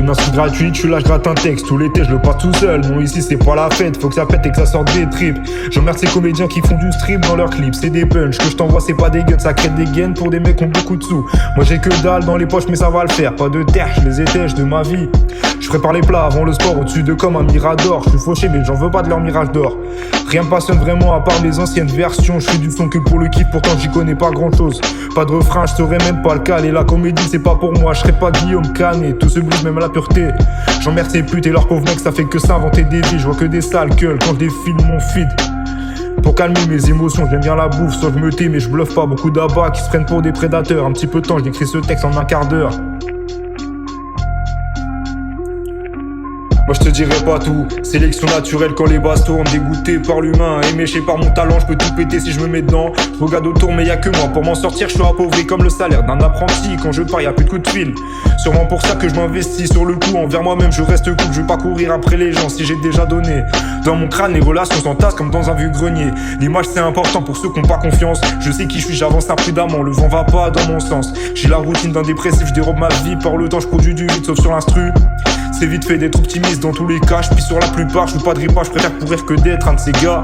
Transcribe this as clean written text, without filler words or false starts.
une instru gratuite, je suis là, je gratte un texte. Tout l'été, je le passe tout seul. Non, ici, c'est pas la fête. Faut que ça pète et que ça sorte des tripes. J'emmerde ces comédiens qui font du strip dans leurs clips. C'est des punchs que je t'envoie, c'est pas des guns. Ça crée des gains pour des mecs qui ont beaucoup de sous. Moi, j'ai que dalle dans les poches, mais ça va le faire. Pas de terre, je les étèche de ma vie. Je prépare les plats avant le sport, au-dessus de comme un mirador. Je suis fauché, mais j'en veux pas de leur mirage d'or. Rien me passionne vraiment à part les anciennes versions. Je fais du son que pour le kiff, pourtant j'y connais pas grand chose. Pas de refrain, je saurais même pas le caler. La comédie, c'est pas pour moi, je serais pas Guillaume Canet. Tout ce blues, même à la pureté. J'emmerde ces putes et leurs pauvres mecs, ça fait que s'inventer des vies. Je vois que des sales gueules quand je défile mon feed. Pour calmer mes émotions, j'aime bien la bouffe, sauf je me tais, mais je bluffe pas. Beaucoup d'abats qui se prennent pour des prédateurs. Un petit peu de temps, j'écris ce texte en un quart d'heure. Moi je te dirai pas tout, sélection naturelle quand les basses tournent. Dégoûté par l'humain, éméché par mon talent, je peux tout péter si je me mets dedans. Je regarde autour mais y'a que moi, pour m'en sortir je suis appauvri comme le salaire d'un apprenti. Quand je pars y'a plus de coups de fil, sûrement pour ça que je m'investis sur le coup. Envers moi-même je reste cool, je vais pas courir après les gens si j'ai déjà donné. Dans mon crâne les relations s'entassent comme dans un vieux grenier. L'image c'est important pour ceux qui ont pas confiance. Je sais qui je suis, j'avance imprudemment, le vent va pas dans mon sens. J'ai la routine d'un dépressif, je dérobe ma vie. Par le temps je produis du vide sauf sur l'instru. C'est vite fait d'être optimiste dans tous les cas, je pisse sur la plupart, je veux pas de ripage, je préfère courir que d'être un de ces gars.